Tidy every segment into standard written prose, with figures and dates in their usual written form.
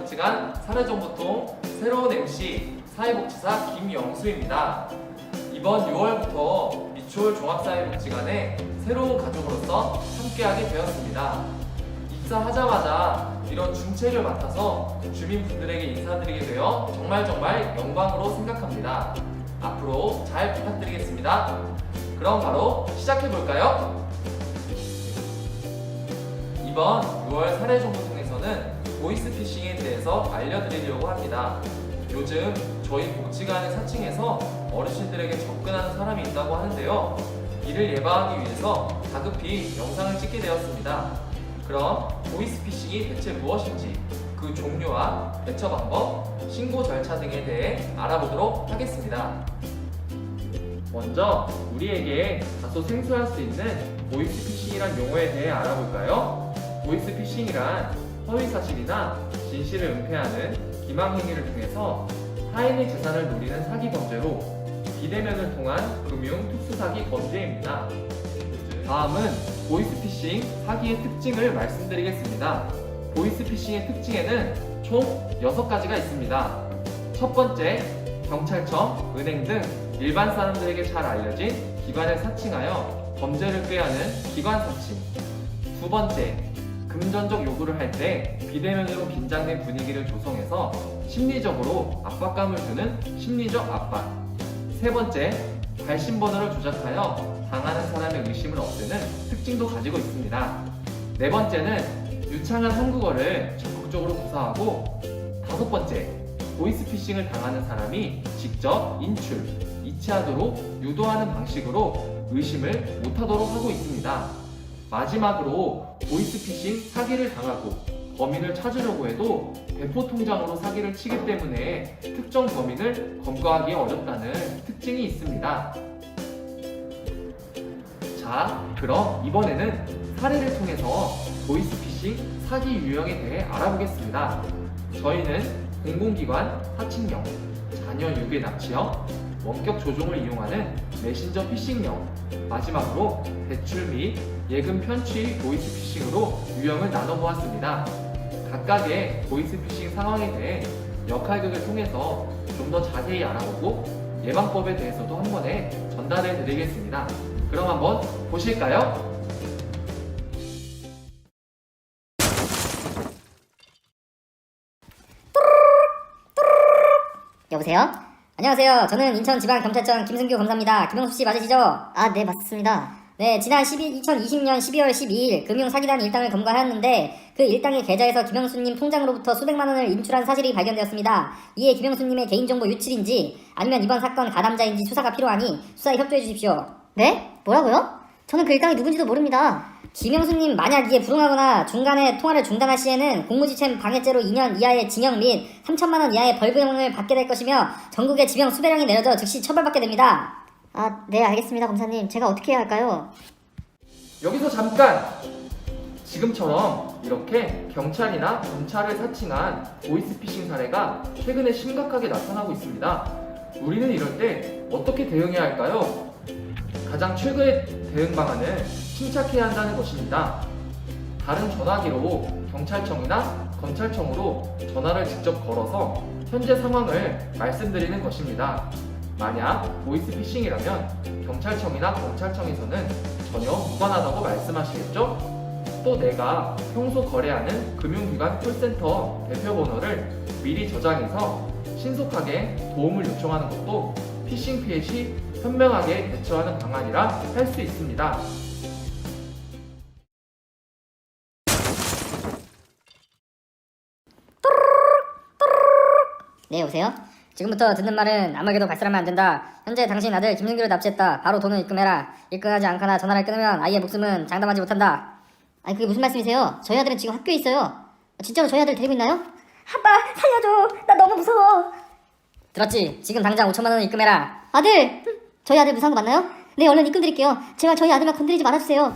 복지관 사례정보통 새로운 MC 사회복지사 김영수입니다. 이번 6월부터 미추홀 종합사회복지관에 새로운 가족으로서 함께하게 되었습니다. 입사하자마자 이런 중책을 맡아서 주민분들에게 인사드리게 되어 정말 영광으로 생각합니다. 앞으로 잘 부탁드리겠습니다. 그럼 바로 시작해볼까요? 이번 6월 사례정보통에서는 보이스피싱에 대해서 알려드리려고 합니다. 요즘 저희 복지관의 4층에서 어르신들에게 접근하는 사람이 있다고 하는데요. 이를 예방하기 위해서 다급히 영상을 찍게 되었습니다. 그럼 보이스피싱이 대체 무엇인지, 그 종류와 대처 방법, 신고 절차 등에 대해 알아보도록 하겠습니다. 먼저 우리에게 다소 생소할 수 있는 보이스피싱이란 용어에 대해 알아볼까요? 보이스피싱이란 허위사실이나 진실을 은폐하는 기망행위를 통해서 타인의 재산을 노리는 사기 범죄로 비대면을 통한 금융 특수사기 범죄입니다. 다음은 보이스피싱 사기의 특징을 말씀드리겠습니다. 보이스피싱의 특징에는 총 6가지가 있습니다. 첫 번째, 경찰청, 은행 등 일반 사람들에게 잘 알려진 기관을 사칭하여 범죄를 꾀하는 기관 사칭. 두 번째, 금전적 요구를 할 때 비대면으로 긴장된 분위기를 조성해서 심리적으로 압박감을 주는 심리적 압박. 세 번째, 발신번호를 조작하여 당하는 사람의 의심을 없애는 특징도 가지고 있습니다. 네 번째는 유창한 한국어를 적극적으로 구사하고, 다섯 번째, 보이스피싱을 당하는 사람이 직접 인출, 이체하도록 유도하는 방식으로 의심을 못하도록 하고 있습니다. 마지막으로 보이스피싱 사기를 당하고 범인을 찾으려고 해도 대포통장으로 사기를 치기 때문에 특정 범인을 검거하기 어렵다는 특징이 있습니다. 자, 그럼 이번에는 사례를 통해서 보이스피싱 사기 유형에 대해 알아보겠습니다. 저희는 공공기관 사칭형, 자녀 유괴 납치형, 원격 조종을 이용하는 메신저 피싱형, 마지막으로 대출 및 예금 편취 보이스피싱으로 유형을 나눠보았습니다. 각각의 보이스피싱 상황에 대해 역할극을 통해서 좀 더 자세히 알아보고 예방법에 대해서도 한 번에 전달해 드리겠습니다. 그럼 한번 보실까요? 여보세요? 안녕하세요. 저는 인천지방경찰청 김승규 검사입니다. 김영수 씨 맞으시죠? 아, 네, 맞습니다. 네, 지난 2020년 12월 12일 금융사기단 일당을 검거하였는데 그 일당의 계좌에서 김영수님 통장으로부터 수백만 원을 인출한 사실이 발견되었습니다. 이에 김영수님의 개인정보 유출인지 아니면 이번 사건 가담자인지 수사가 필요하니 수사에 협조해 주십시오. 네? 뭐라고요? 저는 그 일당이 누군지도 모릅니다. 김영수님 만약 이에 불응하거나 중간에 통화를 중단할 시에는 공무집행 방해죄로 2년 이하의 징역 및 3천만 원 이하의 벌금을 받게 될 것이며 전국에 지명 수배령이 내려져 즉시 처벌받게 됩니다. 아, 네, 알겠습니다, 검사님. 제가 어떻게 해야 할까요? 여기서 잠깐! 지금처럼 이렇게 경찰이나 검찰을 사칭한 보이스피싱 사례가 최근에 심각하게 나타나고 있습니다. 우리는 이럴 때 어떻게 대응해야 할까요? 가장 최근의 대응 방안은 침착해야 한다는 것입니다. 다른 전화기로 경찰청이나 검찰청으로 전화를 직접 걸어서 현재 상황을 말씀드리는 것입니다. 만약 보이스피싱이라면 경찰청이나 검찰청에서는 전혀 무관하다고 말씀하시겠죠? 또 내가 평소 거래하는 금융기관 콜센터 대표번호를 미리 저장해서 신속하게 도움을 요청하는 것도 피싱 피해 시 현명하게 대처하는 방안이라 할 수 있습니다. 네, 여보세요? 지금부터 듣는 말은 아무에게도 발설하면 안 된다. 현재 당신 아들 김승규를 납치했다. 바로 돈을 입금해라. 입금하지 않거나 전화를 끊으면 아이의 목숨은 장담하지 못한다. 아니, 그게 무슨 말씀이세요? 저희 아들은 지금 학교에 있어요. 진짜로 저희 아들 데리고 있나요? 아빠, 살려줘. 나 너무 무서워. 들었지? 지금 당장 5천만 원을 입금해라. 아들! 저희 아들 무사한 거 맞나요? 네, 얼른 입금 드릴게요. 제발 저희 아들만 건드리지 말아주세요.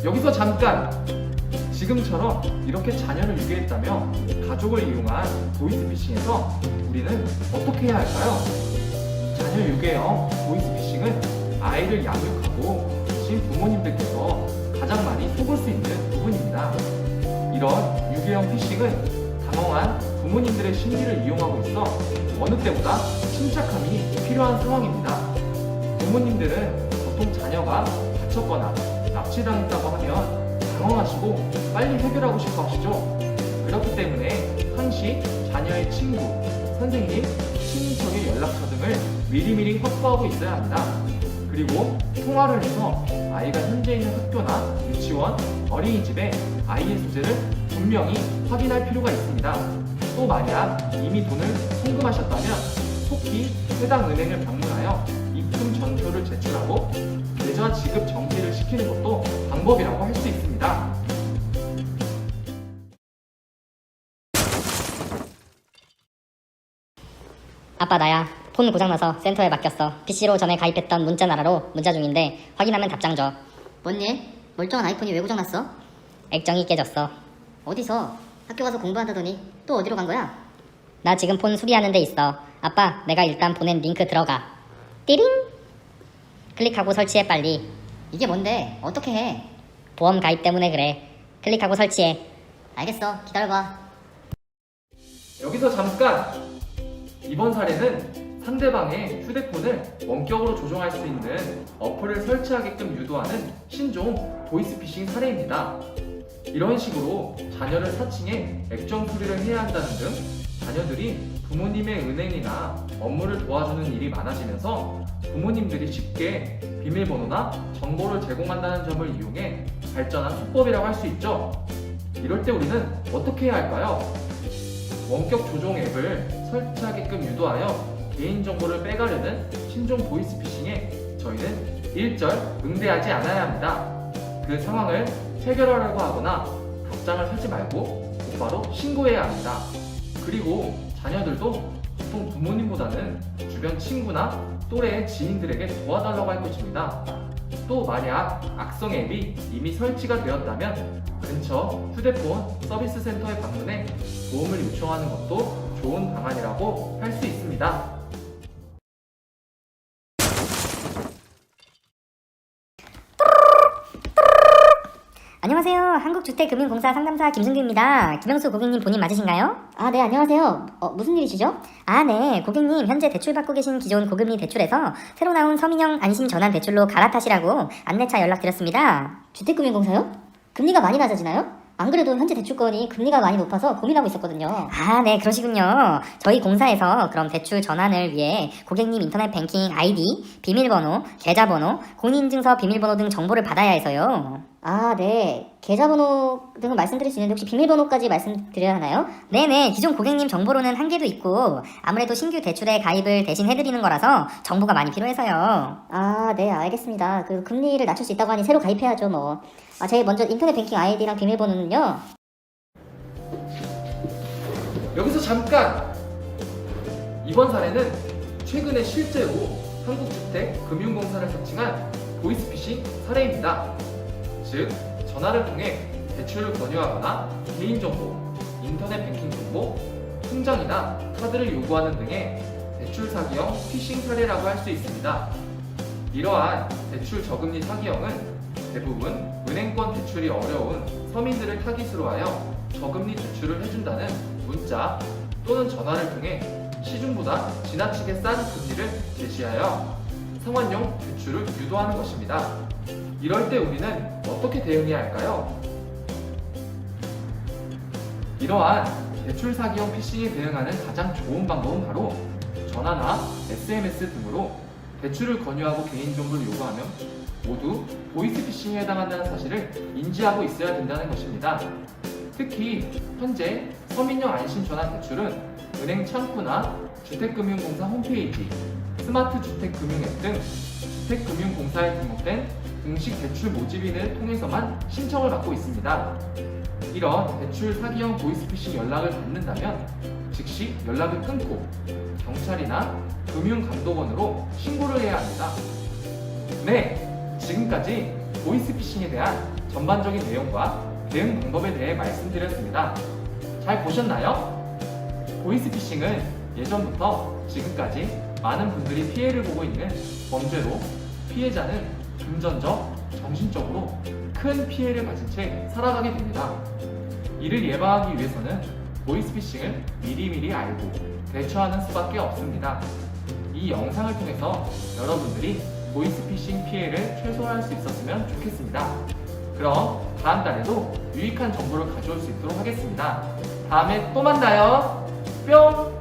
여기서 잠깐! 지금처럼 이렇게 자녀를 유괴했다며 가족을 이용한 보이스피싱에서 우리는 어떻게 해야 할까요? 자녀 유괴형 보이스피싱은 아이를 양육하고 계신 부모님들께서 가장 많이 속을 수 있는 부분입니다. 이런 공개형 피싱은 당황한 부모님들의 심리를 이용하고 있어 어느 때보다 침착함이 필요한 상황입니다. 부모님들은 보통 자녀가 다쳤거나 납치당했다고 하면 당황하시고 빨리 해결하고 싶어 하시죠. 그렇기 때문에 항시 자녀의 친구, 선생님, 친인척의 연락처 등을 미리미리 확보하고 있어야 합니다. 그리고 통화를 해서 아이가 현재 있는 학교나 유치원, 어린이집에 아이의 소재를 분명히 확인할 필요가 있습니다. 또 만약 이미 돈을 송금하셨다면 속히 해당 은행을 방문하여 입금 전표를 제출하고 계좌 지급 정지를 시키는 것도 방법이라고 할 수 있습니다. 아빠 나야. 폰 고장나서 센터에 맡겼어. PC로 전에 가입했던 문자나라로 문자 중인데 확인하면 답장 줘. 뭔 일? 멀쩡한 아이폰이 왜 고장났어? 액정이 깨졌어. 어디서? 학교 가서 공부한다더니 또 어디로 간 거야? 나 지금 폰 수리하는 데 있어. 아빠 내가 일단 보낸 링크 들어가. 띠링! 클릭하고 설치해 빨리. 이게 뭔데? 어떻게 해? 보험 가입 때문에 그래. 클릭하고 설치해. 알겠어. 기다려봐. 여기서 잠깐! 이번 사례는 상대방의 휴대폰을 원격으로 조종할 수 있는 어플을 설치하게끔 유도하는 신종 보이스피싱 사례입니다. 이런 식으로 자녀를 사칭해 액정 수리를 해야 한다는 등 자녀들이 부모님의 은행이나 업무를 도와주는 일이 많아지면서 부모님들이 쉽게 비밀번호나 정보를 제공한다는 점을 이용해 발전한 수법이라고 할 수 있죠. 이럴 때 우리는 어떻게 해야 할까요? 원격 조종 앱을 설치하게끔 유도하여 개인정보를 빼가려는 신종 보이스피싱에 저희는 일절 응대하지 않아야 합니다. 그 상황을 체결하려고 하거나 답장을 하지 말고 곧바로 신고해야 합니다. 그리고 자녀들도 보통 부모님보다는 주변 친구나 또래의 지인들에게 도와달라고 할 것입니다. 또 만약 악성 앱이 이미 설치가 되었다면 근처 휴대폰 서비스 센터에 방문해 도움을 요청하는 것도 좋은 방안이라고 할 수 있습니다. 안녕하세요. 한국주택금융공사 상담사 김승규입니다. 김영수 고객님 본인 맞으신가요? 아, 네, 안녕하세요. 무슨 일이시죠? 아, 네. 고객님 현재 대출받고 계신 기존 고금리 대출에서 새로 나온 서민형 안심전환 대출로 갈아타시라고 안내차 연락드렸습니다. 주택금융공사요? 금리가 많이 낮아지나요? 안 그래도 현재 대출권이 금리가 많이 높아서 고민하고 있었거든요. 아, 네, 그러시군요. 저희 공사에서 그럼 대출 전환을 위해 고객님 인터넷 뱅킹 아이디, 비밀번호, 계좌번호, 공인인증서 비밀번호 등 정보를 받아야 해서요. 아, 네. 계좌번호 등은 말씀드릴 수 있는데 혹시 비밀번호까지 말씀드려야 하나요? 네네. 기존 고객님 정보로는 한계도 있고 아무래도 신규 대출에 가입을 대신 해드리는 거라서 정보가 많이 필요해서요. 아, 네, 알겠습니다. 그 금리를 낮출 수 있다고 하니 새로 가입해야죠, 뭐. 아, 제일 먼저 인터넷 뱅킹 아이디랑 비밀번호는요. 여기서 잠깐! 이번 사례는 최근에 실제로 한국주택금융공사를 사칭한 보이스피싱 사례입니다. 즉, 전화를 통해 대출을 권유하거나 개인정보, 인터넷 뱅킹 정보, 통장이나 카드를 요구하는 등의 대출 사기형 피싱 사례라고 할 수 있습니다. 이러한 대출 저금리 사기형은 대부분 은행권 대출이 어려운 서민들을 타깃으로 하여 저금리 대출을 해준다는 문자 또는 전화를 통해 시중보다 지나치게 싼 금리를 제시하여 상환용 대출을 유도하는 것입니다. 이럴 때 우리는 어떻게 대응해야 할까요? 이러한 대출 사기형 피싱에 대응하는 가장 좋은 방법은 바로 전화나 SMS 등으로 대출을 권유하고 개인정보를 요구하며 모두 보이스피싱에 해당한다는 사실을 인지하고 있어야 된다는 것입니다. 특히 현재 서민형 안심전환 대출은 은행 창구나 주택금융공사 홈페이지, 스마트 주택금융 앱 등 주택금융공사에 등록된 공식 대출 모집인을 통해서만 신청을 받고 있습니다. 이런 대출 사기형 보이스피싱 연락을 받는다면 즉시 연락을 끊고 경찰이나 금융감독원으로 신고를 해야 합니다. 네, 지금까지 보이스피싱에 대한 전반적인 내용과 대응 방법에 대해 말씀드렸습니다. 잘 보셨나요? 보이스피싱은 예전부터 지금까지 많은 분들이 피해를 보고 있는 범죄로 피해자는 금전적, 정신적으로 큰 피해를 가진 채 살아가게 됩니다. 이를 예방하기 위해서는 보이스피싱을 미리미리 알고 대처하는 수밖에 없습니다. 이 영상을 통해서 여러분들이 보이스피싱 피해를 최소화할 수 있었으면 좋겠습니다. 그럼 다음 달에도 유익한 정보를 가져올 수 있도록 하겠습니다. 다음에 또 만나요. 뿅!